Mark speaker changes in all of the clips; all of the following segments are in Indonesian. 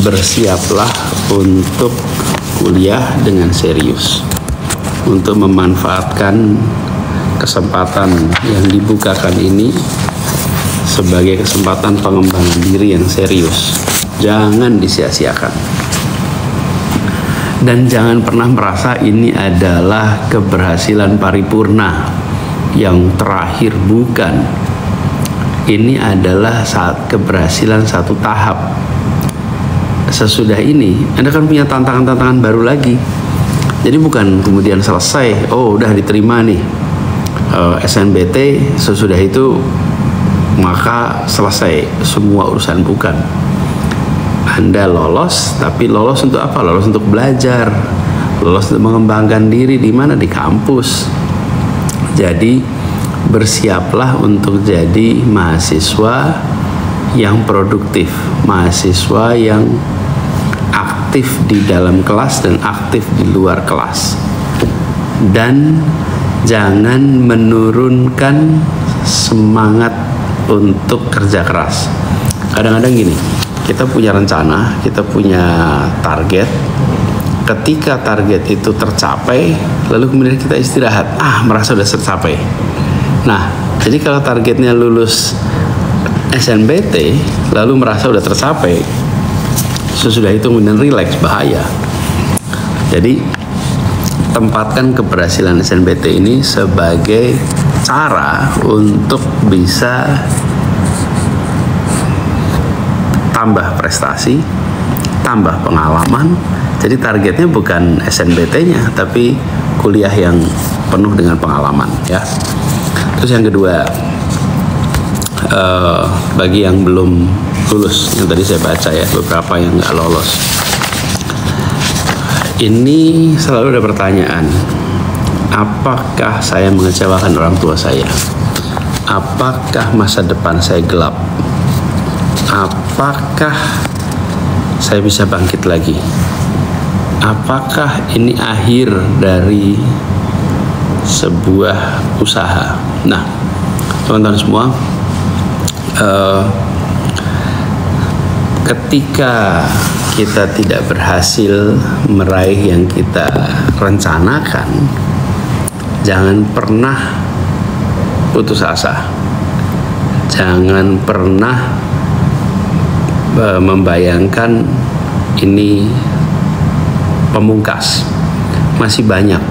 Speaker 1: bersiaplah untuk kuliah dengan serius, untuk memanfaatkan kesempatan yang dibukakan ini sebagai kesempatan pengembangan diri yang serius. Jangan disia-siakan. Dan jangan pernah merasa ini adalah keberhasilan paripurna yang terakhir, bukan. Ini adalah keberhasilan satu tahap. Sesudah ini Anda kan punya tantangan-tantangan baru lagi. Jadi bukan kemudian selesai, oh udah diterima nih SNBT, sesudah itu maka selesai semua urusan, bukan. Anda lolos, tapi lolos untuk apa? Lolos untuk belajar, lolos untuk mengembangkan diri di mana? Di kampus. Jadi bersiaplah untuk jadi mahasiswa yang produktif, mahasiswa yang aktif di dalam kelas dan aktif di luar kelas. Dan jangan menurunkan semangat untuk kerja keras. Kadang-kadang gini, kita punya rencana, kita punya target. Ketika target itu tercapai, lalu kemudian kita istirahat, merasa sudah tercapai. Nah, jadi kalau targetnya lulus SNBT, lalu merasa sudah tercapai, sesudah itu kemudian relax, bahaya. Jadi tempatkan keberhasilan SNBT ini sebagai cara untuk bisa tambah prestasi, tambah pengalaman. Jadi targetnya bukan SNBT-nya, tapi kuliah yang penuh dengan pengalaman, ya. Terus yang kedua, bagi yang belum lulus, yang tadi saya baca ya, beberapa yang nggak lolos. Ini selalu ada pertanyaan, apakah saya mengecewakan orang tua saya? Apakah masa depan saya gelap? Apakah saya bisa bangkit lagi? Apakah ini akhir dari sebuah usaha? Nah, teman-teman semua, ketika kita tidak berhasil meraih yang kita rencanakan, jangan pernah putus asa. Jangan pernah membayangkan ini pemungkas. Masih banyak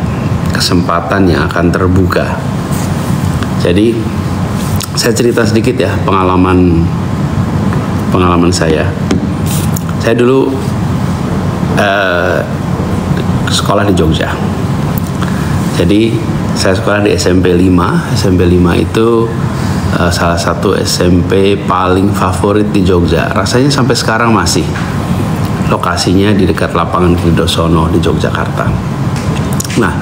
Speaker 1: kesempatan yang akan terbuka. Jadi saya cerita sedikit ya pengalaman saya. Saya dulu sekolah di Jogja. Jadi saya sekolah di SMP 5. SMP 5 itu salah satu SMP paling favorit di Jogja. Rasanya sampai sekarang masih. Lokasinya di dekat lapangan Kridosono di Yogyakarta. Nah,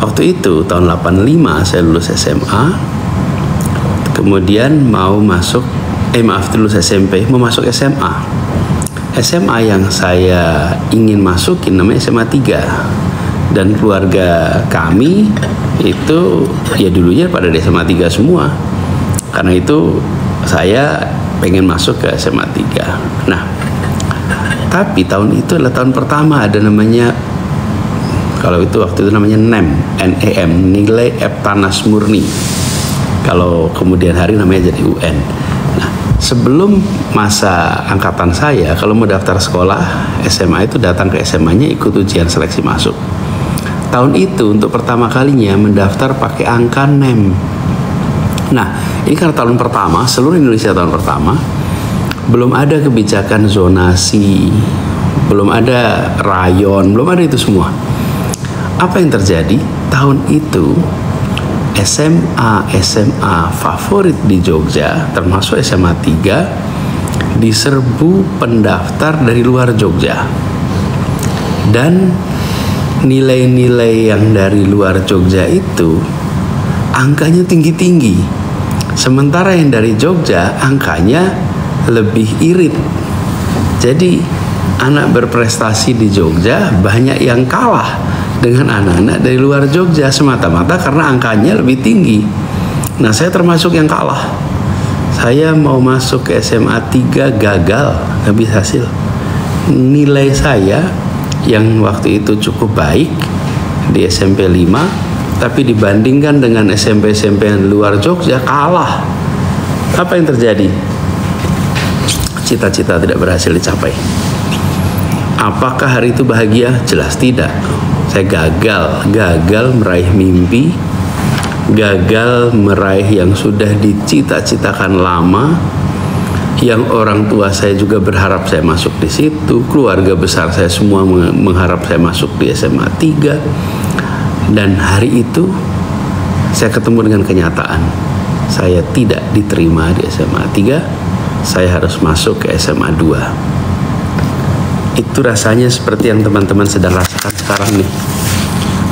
Speaker 1: waktu itu tahun 85 saya lulus SMA. Kemudian lulus SMP, mau masuk SMA. SMA yang saya ingin masukin namanya SMA 3. Dan keluarga kami itu ya dulunya pada di SMA 3 semua. Karena itu saya pengen masuk ke SMA 3. Nah, tapi tahun itu adalah tahun pertama ada namanya, kalau itu waktu itu namanya NEM, nilai Eptanas Murni. Kalau kemudian hari namanya jadi UN. Nah, sebelum masa angkatan saya, kalau mau daftar sekolah SMA itu datang ke SMA-nya ikut ujian seleksi masuk. Tahun itu untuk pertama kalinya mendaftar pakai angka NEM. Nah, ini karena tahun pertama, seluruh Indonesia tahun pertama, belum ada kebijakan zonasi, belum ada rayon, belum ada itu semua. Apa yang terjadi? Tahun itu SMA favorit di Jogja, termasuk SMA 3, diserbu pendaftar dari luar Jogja. Dan nilai-nilai yang dari luar Jogja itu angkanya tinggi-tinggi. Sementara yang dari Jogja angkanya lebih irit. Jadi anak berprestasi di Jogja banyak yang kalah dengan anak-anak dari luar Jogja semata-mata karena angkanya lebih tinggi. Nah, saya termasuk yang kalah. Saya mau masuk ke SMA 3 gagal, habis hasil. nilai saya yang waktu itu cukup baik di SMP 5, tapi dibandingkan dengan SMP-SMP yang di luar Jogja kalah. Apa yang terjadi? Cita-cita tidak berhasil dicapai. Apakah hari itu bahagia? Jelas tidak. Saya gagal meraih mimpi, gagal meraih yang sudah dicita-citakan lama, yang orang tua saya juga berharap saya masuk di situ, keluarga besar saya semua mengharap saya masuk di SMA 3. Dan hari itu saya ketemu dengan kenyataan. Saya tidak diterima di SMA 3, saya harus masuk ke SMA 2. Itu rasanya seperti yang teman-teman sedang rasakan sekarang nih.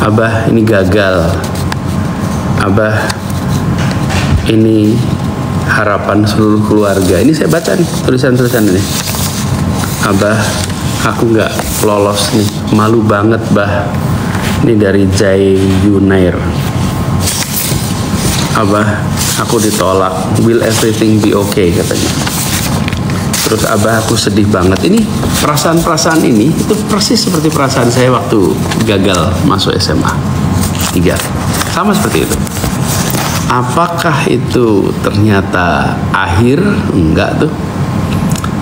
Speaker 1: Abah ini gagal. Abah ini harapan seluruh keluarga. Ini saya baca nih tulisan-tulisan ini. Abah, aku nggak lolos nih, malu banget bah. Ini dari Jai Yunair. Abah, aku ditolak. Will everything be okay, katanya. Terus abah, aku sedih banget. Ini perasaan-perasaan ini itu persis seperti perasaan saya waktu gagal masuk SMA 3. Sama seperti itu. Apakah itu ternyata akhir? Enggak tuh.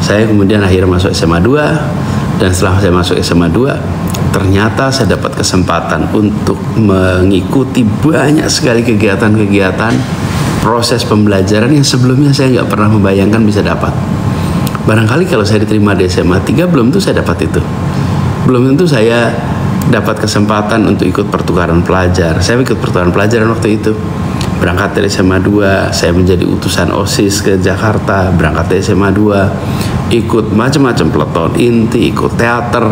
Speaker 1: Saya kemudian akhirnya masuk SMA 2, dan setelah saya masuk SMA 2, ternyata saya dapat kesempatan untuk mengikuti banyak sekali kegiatan-kegiatan proses pembelajaran yang sebelumnya saya nggak pernah membayangkan bisa dapat. Barangkali kalau saya diterima di SMA 3, belum tentu saya dapat itu. Belum tentu saya dapat kesempatan untuk ikut pertukaran pelajar. Saya ikut pertukaran pelajaran waktu itu. Berangkat dari SMA 2, saya menjadi utusan OSIS ke Jakarta. Berangkat dari SMA 2, ikut macam-macam peleton inti, ikut teater,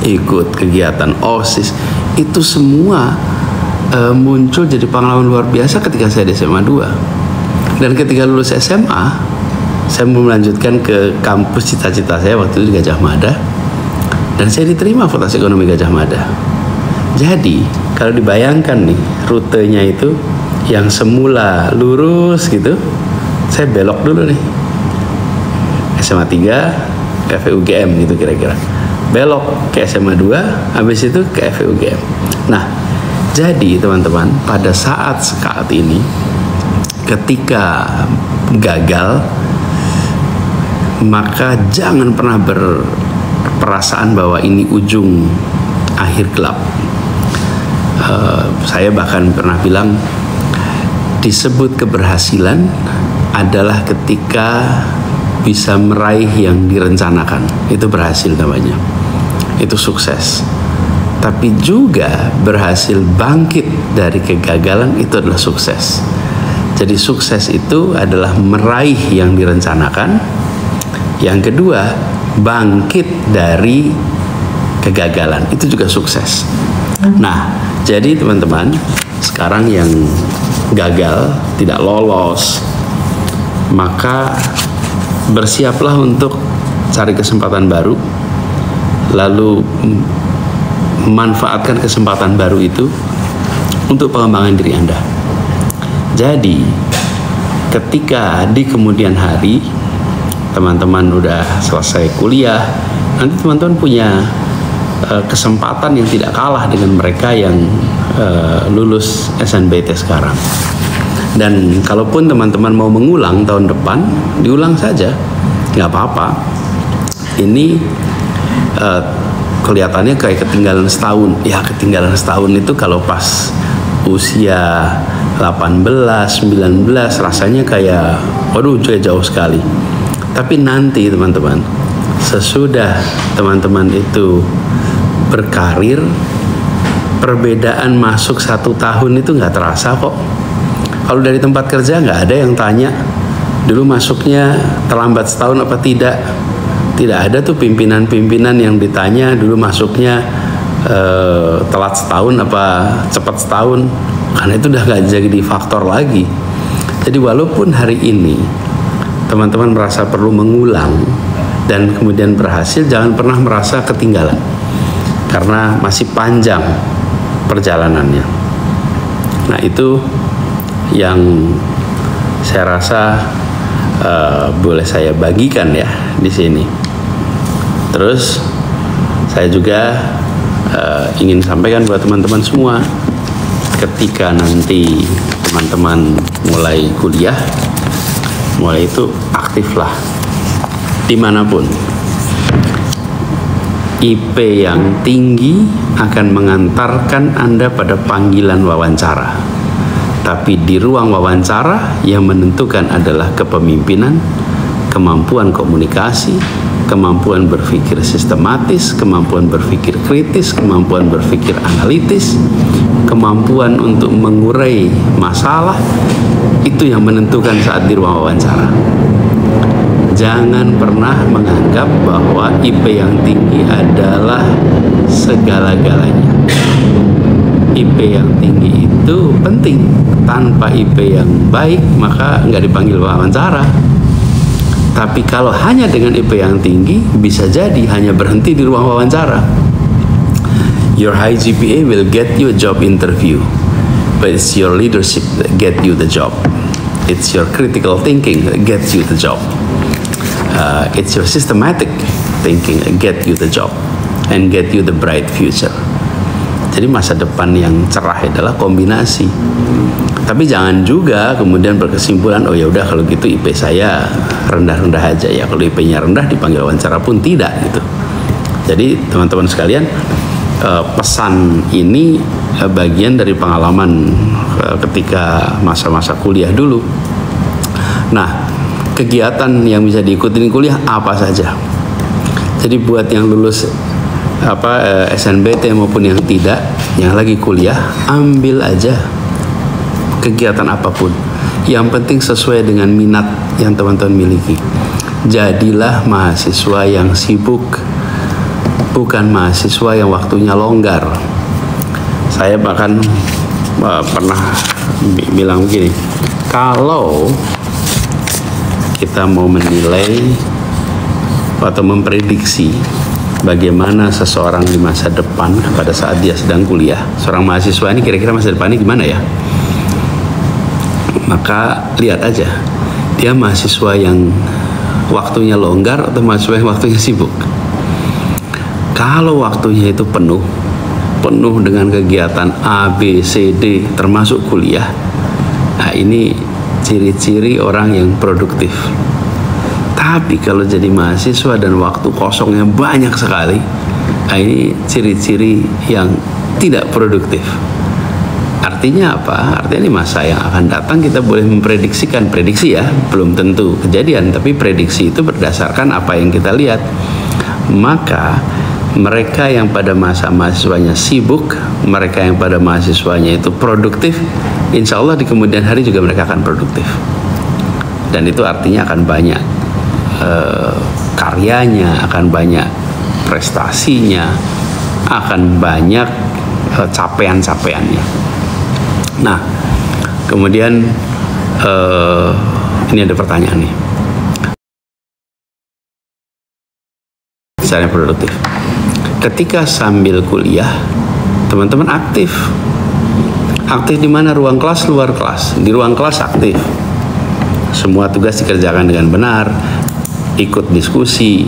Speaker 1: ikut kegiatan OSIS. Itu semua muncul jadi pengalaman luar biasa ketika saya di SMA 2. Dan ketika lulus SMA, saya melanjutkan ke kampus cita-cita saya waktu itu di Gajah Mada, dan saya diterima Fakultas Ekonomi Gajah Mada. Jadi kalau dibayangkan nih rutenya itu, yang semula lurus gitu, saya belok dulu nih SMA 3 ke FUGM gitu kira-kira, belok ke SMA 2, habis itu ke FUGM. Nah, jadi teman-teman, pada saat ini ketika gagal, maka jangan pernah berperasaan bahwa ini ujung akhir gelap. Saya bahkan pernah bilang, disebut keberhasilan adalah ketika bisa meraih yang direncanakan. Itu berhasil namanya. Itu sukses. Tapi juga berhasil bangkit dari kegagalan, itu adalah sukses. Jadi sukses itu adalah meraih yang direncanakan. Yang kedua, bangkit dari kegagalan, itu juga sukses. Nah, jadi teman-teman, sekarang yang gagal, tidak lolos, maka bersiaplah untuk cari kesempatan baru, lalu manfaatkan kesempatan baru itu untuk pengembangan diri Anda. Jadi, ketika di kemudian hari teman-teman udah selesai kuliah, nanti teman-teman punya kesempatan yang tidak kalah dengan mereka yang lulus SNBT sekarang. Dan kalaupun teman-teman mau mengulang tahun depan, diulang saja, nggak apa-apa. Ini kelihatannya kayak ketinggalan setahun. Ya, ketinggalan setahun itu kalau pas usia 18, 19 rasanya kayak waduh jauh sekali. Tapi nanti teman-teman, sesudah teman-teman itu berkarir, perbedaan masuk 1 tahun itu nggak terasa kok. Kalau dari tempat kerja nggak ada yang tanya dulu masuknya terlambat setahun apa tidak. Tidak ada tuh pimpinan-pimpinan yang ditanya dulu masuknya telat setahun apa cepat setahun, karena itu udah nggak jadi faktor lagi. Jadi walaupun hari ini teman-teman merasa perlu mengulang dan kemudian berhasil, jangan pernah merasa ketinggalan, karena masih panjang perjalanannya. Nah, itu yang saya rasa boleh saya bagikan ya di sini. Terus saya juga ingin sampaikan buat teman-teman semua, ketika nanti teman-teman mulai kuliah, mulai itu aktiflah dimanapun. IP yang tinggi akan mengantarkan Anda pada panggilan wawancara. Tapi di ruang wawancara yang menentukan adalah kepemimpinan, kemampuan komunikasi, kemampuan berpikir sistematis, kemampuan berpikir kritis, kemampuan berpikir analitis, kemampuan untuk mengurai masalah. Itu yang menentukan saat di ruang wawancara. Jangan pernah menganggap bahwa IP yang tinggi adalah segala-galanya. IP yang tinggi itu penting. Tanpa IP yang baik, maka nggak dipanggil wawancara. Tapi kalau hanya dengan IP yang tinggi, bisa jadi hanya berhenti di ruang wawancara. Your high GPA will get you a job interview, but it's your leadership that get you the job. It's your critical thinking that gets you the job. It's your systematic thinking that get you the job and get you the bright future. Jadi masa depan yang cerah adalah kombinasi. Tapi jangan juga kemudian berkesimpulan, oh ya udah kalau gitu IP saya rendah-rendah aja ya. Kalau IP-nya rendah dipanggil wawancara pun tidak gitu. Jadi teman-teman sekalian, pesan ini bagian dari pengalaman ketika masa-masa kuliah dulu. Nah, kegiatan yang bisa diikutin kuliah apa saja. Jadi buat yang lulus SNBT maupun yang tidak, yang lagi kuliah, ambil aja kegiatan apapun. Yang penting sesuai dengan minat yang teman-teman miliki. Jadilah mahasiswa yang sibuk, bukan mahasiswa yang waktunya longgar. Saya bahkan pernah bilang begini, kalau kita mau menilai atau memprediksi bagaimana seseorang di masa depan pada saat dia sedang kuliah, seorang mahasiswa ini kira-kira masa depannya gimana ya? Maka lihat aja, dia mahasiswa yang waktunya longgar atau mahasiswa yang waktunya sibuk. Kalau waktunya itu penuh dengan kegiatan A, B, C, D, termasuk kuliah, nah ini ciri-ciri orang yang produktif. Tapi kalau jadi mahasiswa dan waktu kosongnya banyak sekali, nah ini ciri-ciri yang tidak produktif. Artinya apa? Artinya di masa yang akan datang kita boleh memprediksikan, prediksi ya, belum tentu kejadian, tapi prediksi itu berdasarkan apa yang kita lihat. Maka mereka yang pada masa mahasiswanya sibuk, mereka yang pada mahasiswanya itu produktif, insya Allah di kemudian hari juga mereka akan produktif. Dan itu artinya akan banyak karyanya, akan banyak prestasinya, akan banyak capaian-capaiannya. Nah, kemudian ini ada pertanyaan nih. Misalnya produktif. Ketika sambil kuliah, teman-teman aktif. Aktif di mana? Ruang kelas, luar kelas. Di ruang kelas aktif. Semua tugas dikerjakan dengan benar, ikut diskusi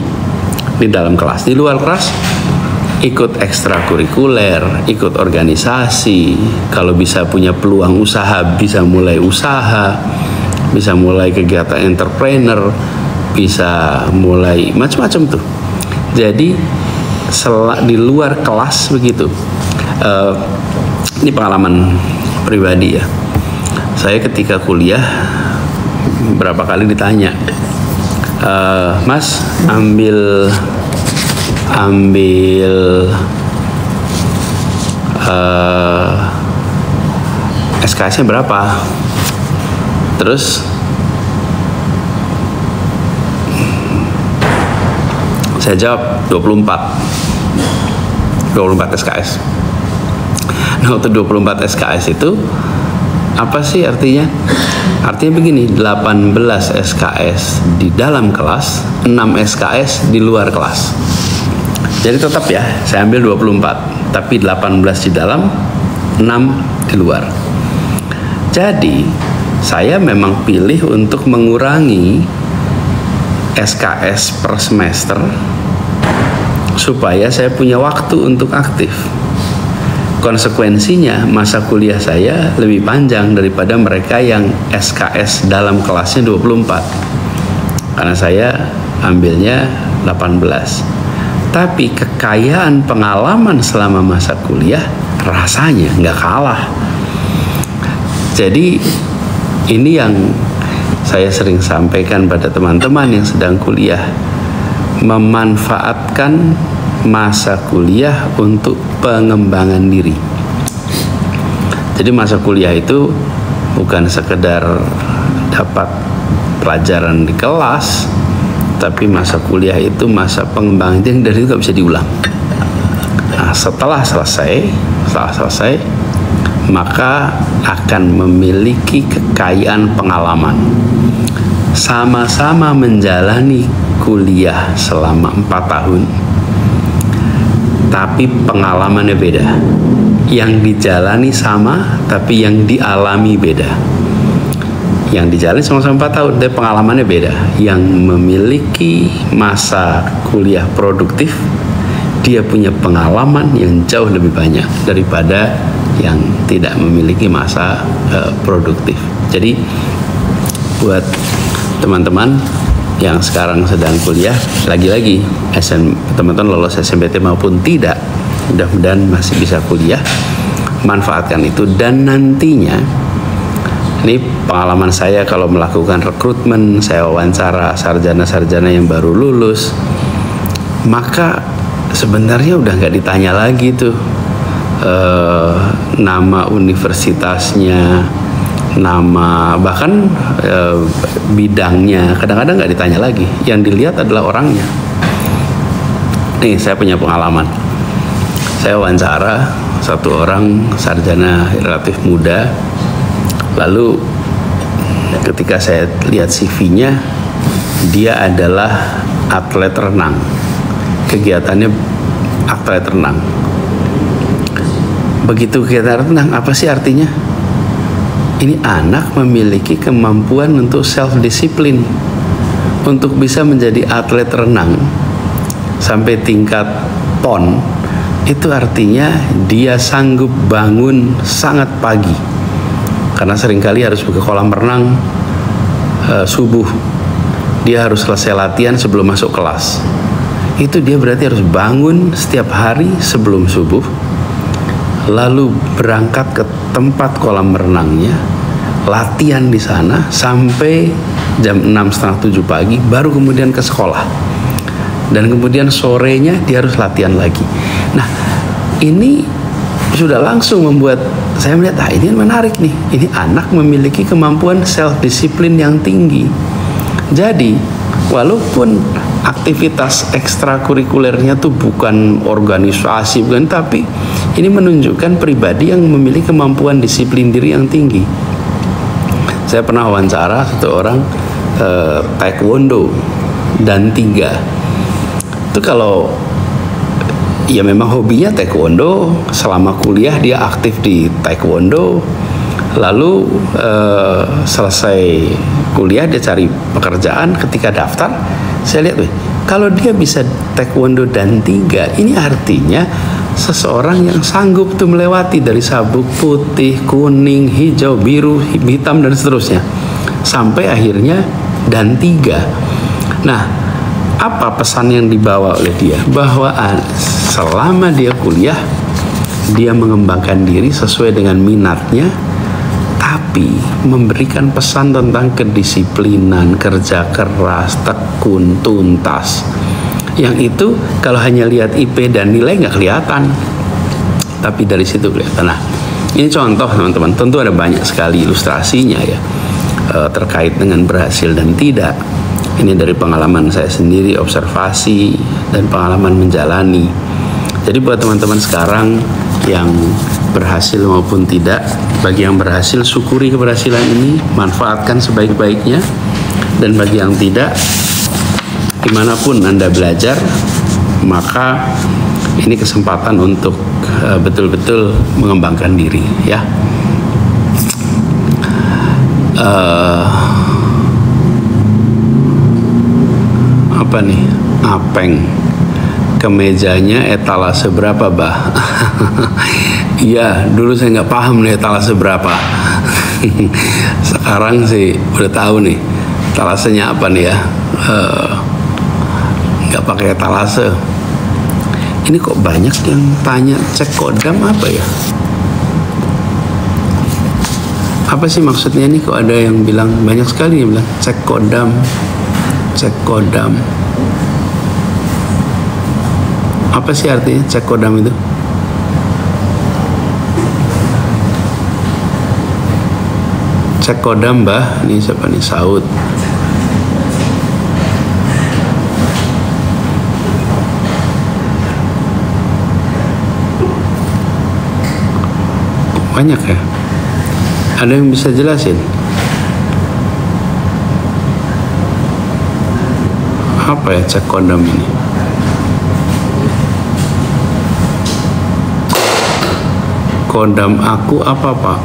Speaker 1: di dalam kelas. Di luar kelas, ikut ekstrakurikuler, ikut organisasi. Kalau bisa punya peluang usaha, bisa mulai usaha, bisa mulai kegiatan entrepreneur, bisa mulai macam-macam tuh. Jadi di luar kelas begitu. Ini pengalaman pribadi ya. Saya ketika kuliah berapa kali ditanya, Mas ambil SKS-nya berapa? Terus saya jawab 24 SKS. Nah, untuk 24 SKS itu apa sih artinya? Artinya begini, 18 SKS di dalam kelas, 6 SKS di luar kelas. Jadi tetap ya, saya ambil 24, tapi 18 di dalam, 6 di luar. Jadi, saya memang pilih untuk mengurangi SKS per semester supaya saya punya waktu untuk aktif. Konsekuensinya masa kuliah saya lebih panjang daripada mereka yang SKS dalam kelasnya 24, karena saya ambilnya 18. Tapi kekayaan pengalaman selama masa kuliah rasanya nggak kalah. Jadi ini yang saya sering sampaikan pada teman-teman yang sedang kuliah, memanfaatkan masa kuliah untuk pengembangan diri. Jadi masa kuliah itu bukan sekedar dapat pelajaran di kelas, tapi masa kuliah itu masa pengembangan diri dan itu gak bisa diulang. Nah, setelah selesai maka akan memiliki kekayaan pengalaman. Sama-sama menjalani kuliah selama 4 tahun, tapi pengalamannya beda. Yang dijalani sama, tapi yang dialami beda. Yang dijalani sama-sama 4 tahun, tapi pengalamannya beda. Yang memiliki masa kuliah produktif, dia punya pengalaman yang jauh lebih banyak daripada yang tidak memiliki masa produktif. Jadi buat teman-teman yang sekarang sedang kuliah, lagi-lagi teman-teman lolos SNMPTN maupun tidak, mudah-mudahan masih bisa kuliah, manfaatkan itu. Dan nantinya, ini pengalaman saya kalau melakukan rekrutmen, saya wawancara sarjana-sarjana yang baru lulus, maka sebenarnya udah nggak ditanya lagi tuh nama universitasnya, nama bahkan bidangnya, kadang-kadang nggak ditanya lagi. Yang dilihat adalah orangnya. Nih, saya punya pengalaman. Saya wawancara satu orang sarjana relatif muda, lalu ketika saya lihat CV-nya, dia adalah atlet renang, kegiatannya atlet renang. Begitu kegiatan renang, apa sih artinya? Ini anak memiliki kemampuan untuk self-disiplin, untuk bisa menjadi atlet renang sampai tingkat PON. Itu artinya dia sanggup bangun sangat pagi, karena seringkali harus ke kolam renang subuh. Dia harus selesai latihan sebelum masuk kelas. Itu dia berarti harus bangun setiap hari sebelum subuh, lalu berangkat ke tempat kolam renangnya, latihan di sana sampai jam 6:30-7 pagi, baru kemudian ke sekolah. Dan kemudian sorenya dia harus latihan lagi. Nah, ini sudah langsung membuat saya melihat, ini menarik nih. Ini anak memiliki kemampuan self-disiplin yang tinggi. Jadi, walaupun aktivitas ekstrakurikulernya tuh bukan organisasi, bukan, tapi ini menunjukkan pribadi yang memiliki kemampuan disiplin diri yang tinggi. Saya pernah wawancara satu orang taekwondo dan 3. Itu kalau ya memang hobinya taekwondo, selama kuliah dia aktif di taekwondo, lalu selesai kuliah dia cari pekerjaan. Ketika daftar, saya lihat, kalau dia bisa taekwondo dan 3, ini artinya seseorang yang sanggup tuh melewati dari sabuk putih, kuning, hijau, biru, hitam, dan seterusnya, sampai akhirnya dan 3. Nah, apa pesan yang dibawa oleh dia? Bahwa selama dia kuliah, dia mengembangkan diri sesuai dengan minatnya, tapi memberikan pesan tentang kedisiplinan, kerja keras, tekun, tuntas. Yang itu kalau hanya lihat IP dan nilai nggak kelihatan, tapi dari situ kelihatan. Nah, ini contoh teman-teman, tentu ada banyak sekali ilustrasinya ya terkait dengan berhasil dan tidak. Ini dari pengalaman saya sendiri, observasi dan pengalaman menjalani. Jadi buat teman-teman sekarang yang berhasil maupun tidak, bagi yang berhasil syukuri keberhasilan ini, manfaatkan sebaik-baiknya, dan bagi yang tidak, dimanapun Anda belajar, maka ini kesempatan untuk betul-betul mengembangkan diri ya. Apa nih? Apeng. kemejanya etalase berapa, bah? Iya, dulu saya nggak paham nih etalase berapa. Sekarang sih udah tahu nih etalasenya apa nih ya. Nggak pakai etalase. Ini kok banyak yang tanya cek kodam apa ya? Apa sih maksudnya nih? Kok ada yang bilang, banyak sekali yang bilang cek kodam, cek kodam. Apa sih artinya cek kodam itu? Cek kodam, bah. Ini siapa nih? Saud. Banyak ya. Ada yang bisa jelasin? Apa ya cek kodam ini? Kodam aku apa, Pak?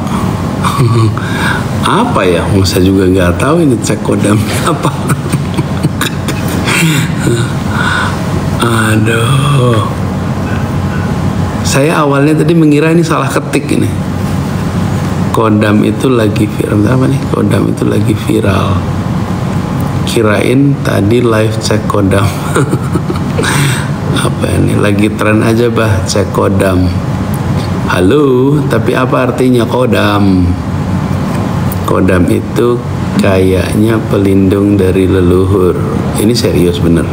Speaker 1: Apa ya? Saya juga nggak tahu ini cek kodam apa. Aduh. Saya awalnya tadi mengira ini salah ketik ini. Kodam itu lagi viral. Apa nih? Kodam itu lagi viral. Kirain tadi live cek kodam. Apa ini? Lagi tren aja, bah, cek kodam. Halo, tapi apa artinya kodam? Kodam itu kayaknya pelindung dari leluhur. Ini serius bener.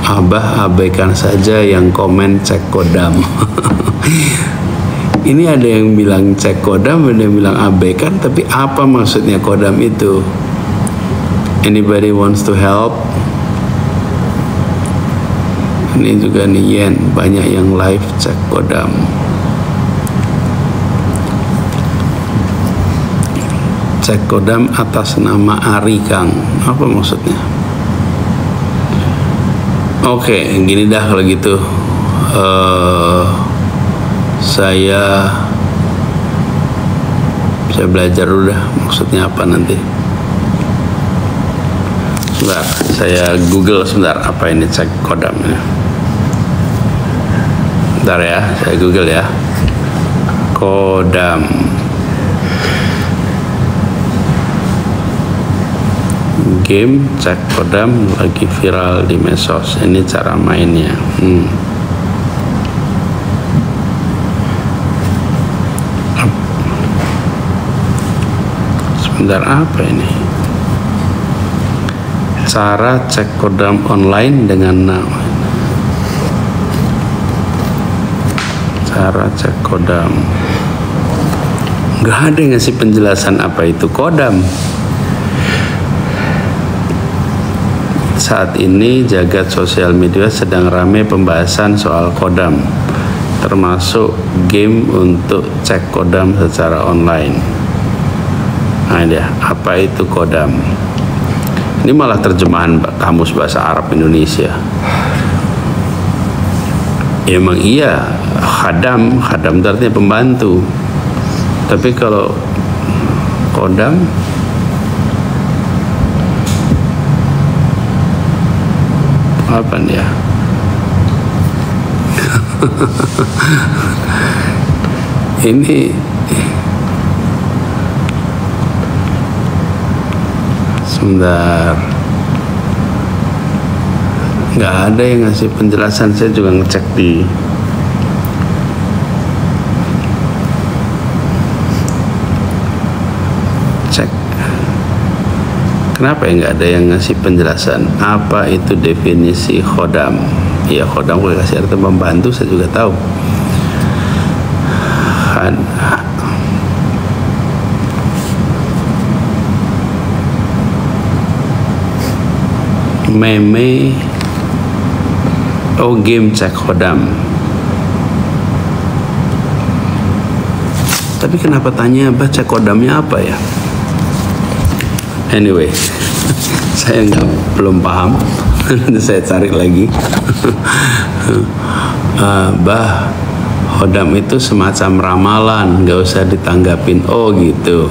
Speaker 1: Abah abaikan saja yang komen cek kodam. Ini ada yang bilang cek kodam, ada yang bilang abaikan, tapi apa maksudnya kodam itu? Anybody wants to help? Ini juga nih Yen, banyak yang live cek kodam. Cek kodam atas nama Ari Kang. Apa maksudnya? Oke, gini dah kalau gitu. Saya belajar dulu dah maksudnya apa nanti. Sebentar, saya Google sebentar apa ini cek kodamnya. Bentar ya, saya Google ya. Kodam. Game cek kodam lagi viral di medsos. Ini cara mainnya. Sebentar, apa ini? Cara cek kodam online dengan nama. Cara cek kodam. Nggak ada yang ngasih penjelasan apa itu kodam. Saat ini jagat sosial media sedang ramai pembahasan soal kodam, termasuk game untuk cek kodam secara online. Nah, dia, apa itu kodam? Ini malah terjemahan kamus bahasa Arab Indonesia. Ya, emang iya, khadam itu artinya pembantu. Tapi kalau kodam, apa nih ya? Ini sebentar, nggak ada yang ngasih penjelasan. Saya juga ngecek di cek. Kenapa ya nggak ada yang ngasih penjelasan apa itu definisi khodam? Ya, khodam gue kasih arti membantu, saya juga tahu. Meme, oh game cek khodam. Tapi kenapa tanya baca kodamnya apa ya? Anyway, saya belum paham. Saya cari lagi. Bah, khodam itu semacam ramalan, nggak usah ditanggapin. Oh gitu.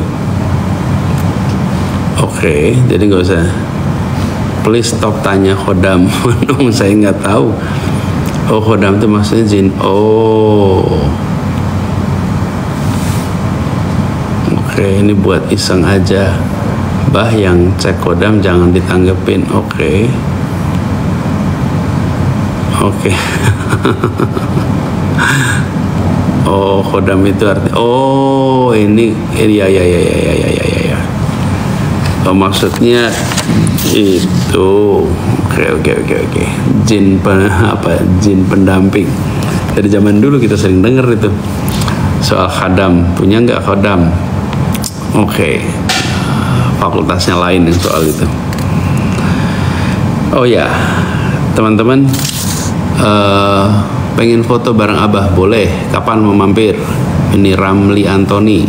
Speaker 1: Oke, jadi nggak usah. Please stop tanya khodam. Saya nggak tahu. Oh, khodam itu maksudnya jin. Oh, oke, ini buat iseng aja. Bah, yang cek khodam jangan ditanggepin. Oke. Oh, khodam itu arti. Oh, ini ya. Oh, maksudnya itu. Oke. Jin jin pendamping. Dari zaman dulu kita sering dengar itu soal khodam. Punya nggak khodam? Oke. Fakultasnya lain yang soal itu. Oh ya, teman-teman, pengen foto bareng Abah boleh. Kapan mau mampir? Ini Ramli Antoni.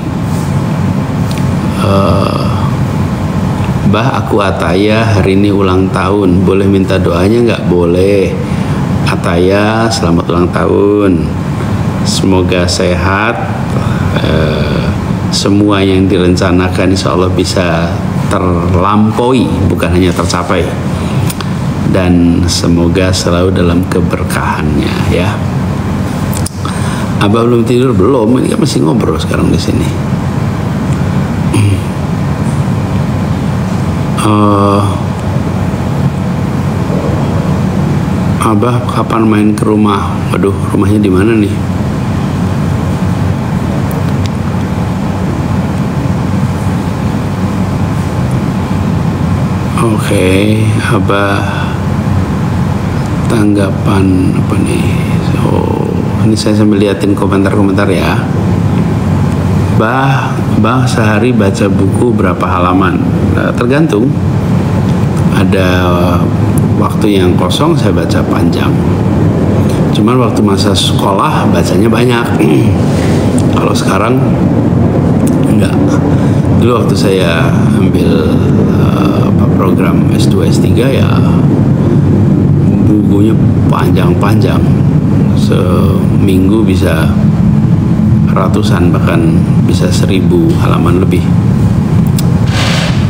Speaker 1: Bah, aku Ataya hari ini ulang tahun, boleh minta doanya nggak? Boleh. Ataya, selamat ulang tahun, semoga sehat, semua yang direncanakan insya Allah bisa terlampaui, bukan hanya tercapai, dan semoga selalu dalam keberkahannya ya. Abah belum tidur? Belum, ini kan masih ngobrol sekarang di sini. Abah kapan main ke rumah? Waduh, rumahnya di mana nih? Oke, Abah tanggapan apa nih? Ini saya sambil liatin komentar-komentar ya. Bah sehari baca buku berapa halaman? Tergantung. Ada waktu yang kosong saya baca panjang. Cuman waktu masa sekolah bacanya banyak. Kalau sekarang enggak. Dulu waktu saya ambil program S2 S3 ya bukunya panjang-panjang. Seminggu bisa ratusan, bahkan bisa 1000 halaman lebih.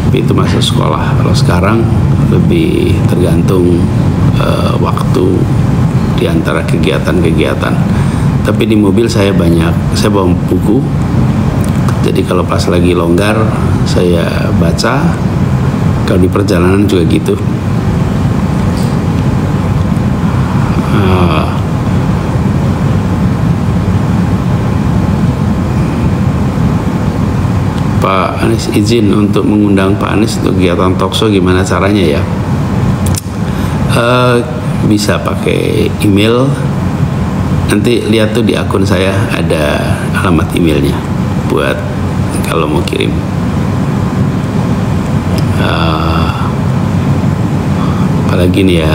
Speaker 1: Tapi itu masa sekolah. Kalau sekarang lebih tergantung waktu di antara kegiatan-kegiatan. Tapi di mobil saya bawa buku. Jadi kalau pas lagi longgar saya baca. Kalau di perjalanan juga gitu. Pak Anies izin untuk mengundang Pak Anies untuk kegiatan talkshow, gimana caranya ya? Bisa pakai email. Nanti lihat tuh di akun saya ada alamat emailnya buat kalau mau kirim. Apalagi nih ya.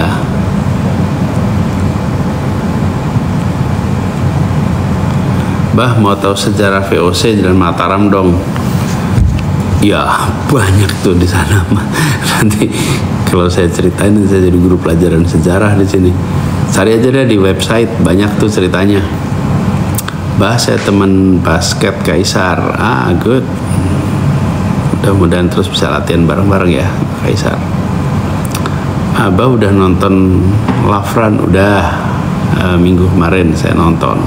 Speaker 1: Bah, mau tahu sejarah VOC Jalan Mataram dong? Ya banyak tuh di sana. Nanti kalau saya ceritain saya jadi guru pelajaran sejarah di sini. Cari aja deh di website, banyak tuh ceritanya. Bah, saya teman basket Kaisar. Good. Mudah-mudahan terus bisa latihan bareng-bareng ya Kaisar. Abah udah nonton Lafran? Udah, minggu kemarin saya nonton.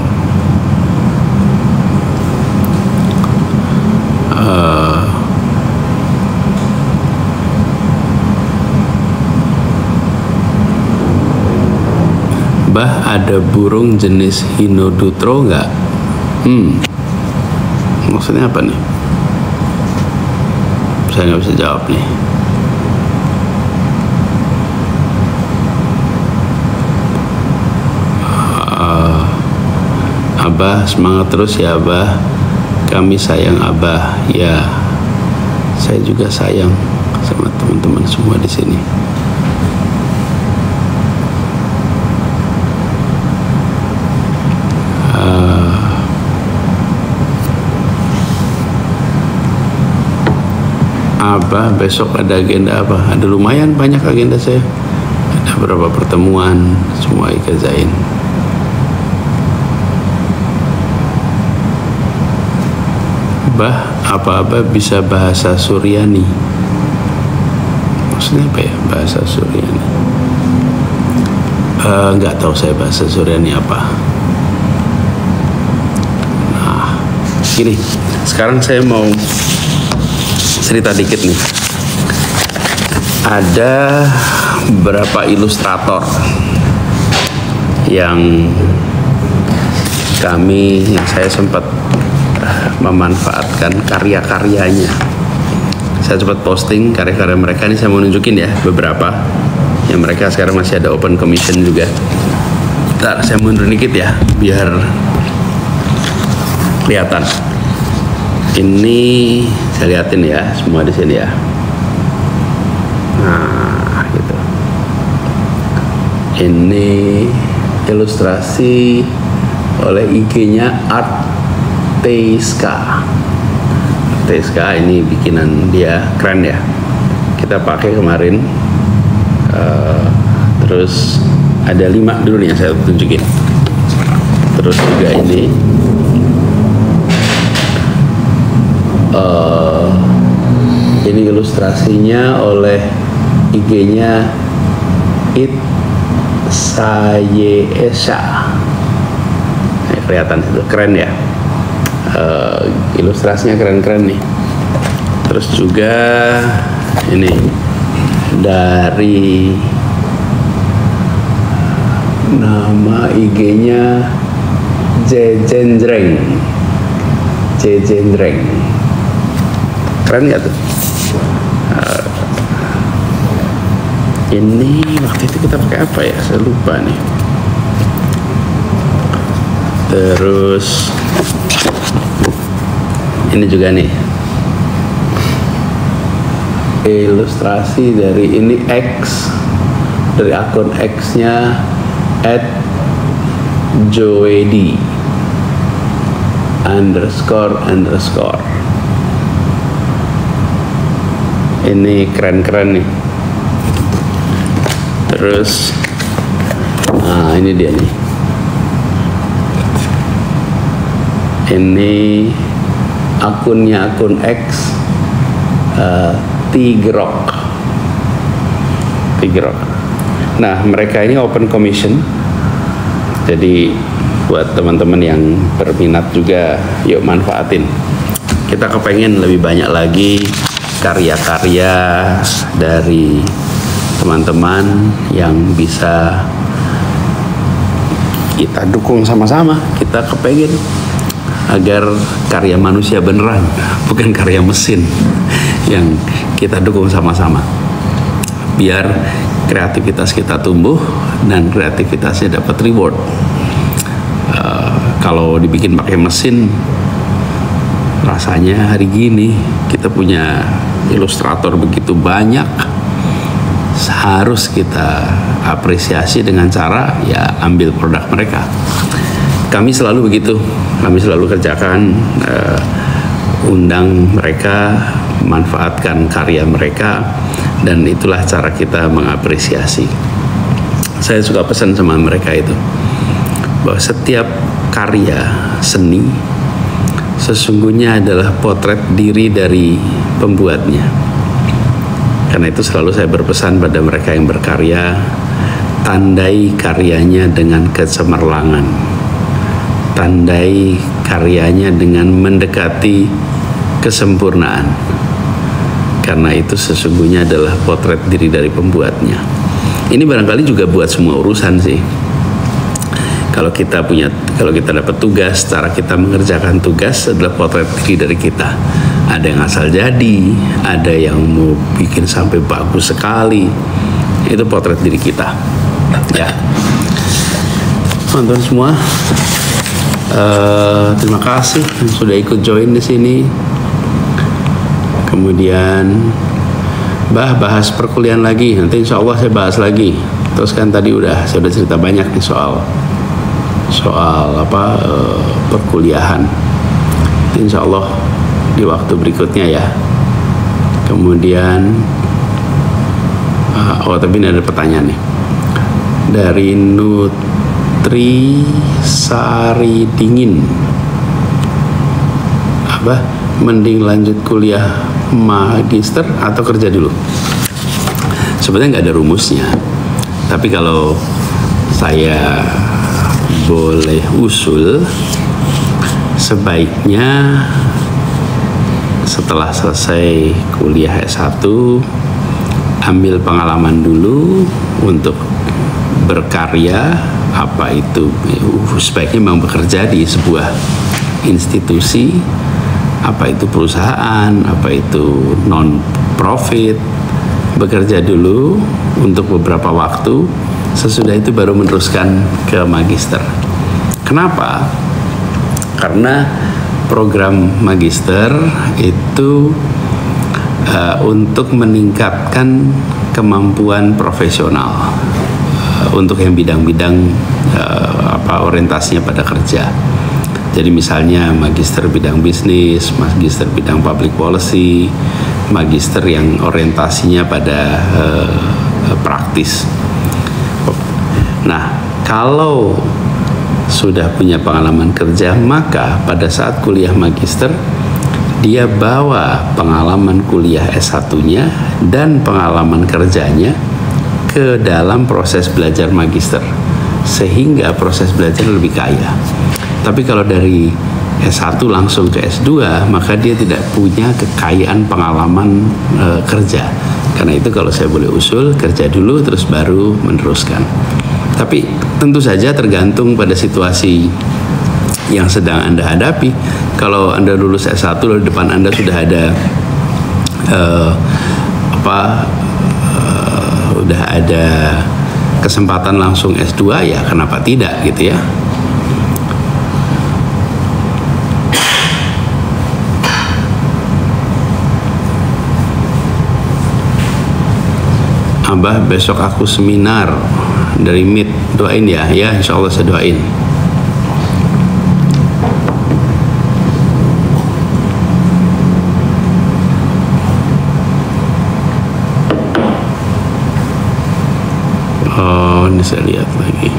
Speaker 1: Bah, ada burung jenis Hinodutro nggak? Maksudnya apa nih? Saya nggak bisa jawab nih. Abah semangat terus ya Abah. Kami sayang Abah. Ya, saya juga sayang sama teman-teman semua di sini. Abah besok ada agenda apa? Ada lumayan banyak agenda saya. Ada beberapa pertemuan semua ikazain. Bah, apa-apa bisa bahasa Suryani? maksudnya apa ya bahasa Suryani? Nggak tahu saya bahasa Suryani apa. Nah, gini, sekarang saya mau cerita dikit nih. Ada beberapa ilustrator yang saya sempat memanfaatkan karya-karyanya. Saya sempat posting karya-karya mereka, ini saya mau nunjukin ya beberapa yang mereka sekarang masih ada open commission juga. Ntar saya mundur dikit ya biar kelihatan. Ini saya liatin ya semua di sini ya. Nah, gitu. Ini ilustrasi oleh IG-nya Arteiska. Arteiska ini bikinan dia, keren ya. Kita pakai kemarin. Terus ada 5 dulu nih yang saya tunjukin. Terus juga ini ilustrasinya oleh IG-nya Sayesa. Kelihatan itu keren ya. Ilustrasinya keren-keren nih. Terus juga ini dari nama IG-nya Jejendreng. Keren gak tuh? Ini waktu itu kita pakai apa ya? Saya lupa nih. Terus ini juga nih ilustrasi dari ini X, dari akun X-nya @joedi__. Ini keren-keren nih. Terus nah ini dia nih. Ini akunnya akun X Tigrok. Nah, mereka ini open commission. Jadi buat teman-teman yang berminat juga, yuk manfaatin. Kita kepengen lebih banyak lagi karya-karya dari teman-teman yang bisa kita dukung sama-sama. Kita kepengen agar karya manusia beneran, bukan karya mesin, yang kita dukung sama-sama. Biar kreativitas kita tumbuh dan kreativitasnya dapat reward. Kalau dibikin pakai mesin, rasanya hari gini kita punya ilustrator begitu banyak, harus kita apresiasi dengan cara ya ambil produk mereka. Kami selalu begitu, kami selalu kerjakan, undang mereka, manfaatkan karya mereka, dan itulah cara kita mengapresiasi. Saya suka pesan sama mereka itu, bahwa setiap karya seni sesungguhnya adalah potret diri dari pembuatnya. Karena itu selalu saya berpesan pada mereka yang berkarya, tandai karyanya dengan kecemerlangan, tandai karyanya dengan mendekati kesempurnaan, karena itu sesungguhnya adalah potret diri dari pembuatnya. Ini barangkali juga buat semua urusan sih. Kalau kita dapat tugas, cara kita mengerjakan tugas adalah potret diri dari kita. Ada yang asal jadi, ada yang mau bikin sampai bagus sekali. Itu potret diri kita. Ya, teman-teman semua, terima kasih yang sudah ikut join di sini. Kemudian bahas perkuliahan lagi. Nanti insya Allah saya bahas lagi. Terus kan tadi saya udah cerita banyak nih soal perkuliahan. Insya Allah di waktu berikutnya ya. Kemudian tapi ini ada pertanyaan nih dari Nutri Sari Dingin. Mending lanjut kuliah magister atau kerja dulu? Sebenarnya nggak ada rumusnya, tapi kalau saya boleh usul, sebaiknya setelah selesai kuliah S1 ambil pengalaman dulu untuk berkarya, apa itu sebaiknya memang bekerja di sebuah institusi, apa itu perusahaan, apa itu non-profit, bekerja dulu untuk beberapa waktu, sesudah itu baru meneruskan ke magister. Kenapa? Karena program magister itu untuk meningkatkan kemampuan profesional untuk yang bidang-bidang orientasinya pada kerja. Jadi misalnya magister bidang bisnis, magister bidang public policy, magister yang orientasinya pada praktis. Nah, kalau sudah punya pengalaman kerja, maka pada saat kuliah magister dia bawa pengalaman kuliah S1-nya dan pengalaman kerjanya ke dalam proses belajar magister, sehingga proses belajar lebih kaya. Tapi kalau dari S1 langsung ke S2, maka dia tidak punya kekayaan pengalaman kerja. Karena itu kalau saya boleh usul, kerja dulu terus baru meneruskan. Tapi tentu saja tergantung pada situasi yang sedang Anda hadapi. Kalau Anda lulus S1 lalu di depan Anda sudah ada udah ada kesempatan langsung S2, ya kenapa tidak gitu ya. Abah, besok aku seminar dari MIT, doain ya. Ya, insya Allah saya doain. Oh, ini saya lihat lagi.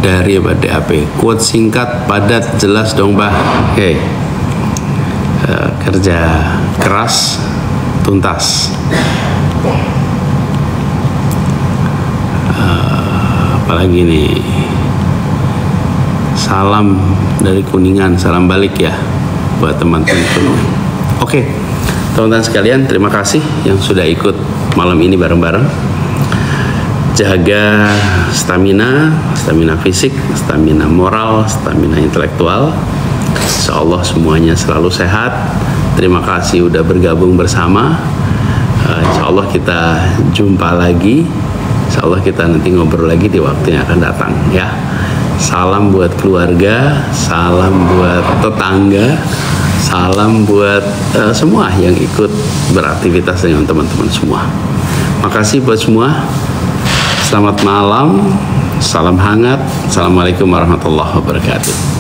Speaker 1: Dari DAP, quote singkat, padat, jelas dong, Bah. Oke. Kerja keras, tuntas. Apalagi nih, salam dari Kuningan, salam balik ya buat teman-teman. Oke, teman-teman sekalian, terima kasih yang sudah ikut malam ini bareng-bareng. Jaga stamina fisik, stamina moral, stamina intelektual. Insya Allah semuanya selalu sehat. Terima kasih udah bergabung bersama. Insya Allah kita jumpa lagi. Insya Allah kita nanti ngobrol lagi di waktu yang akan datang ya. Salam buat keluarga, salam buat tetangga, salam buat semua yang ikut beraktivitas dengan teman-teman semua. Makasih buat semua. Selamat malam, salam hangat. Assalamualaikum warahmatullahi wabarakatuh.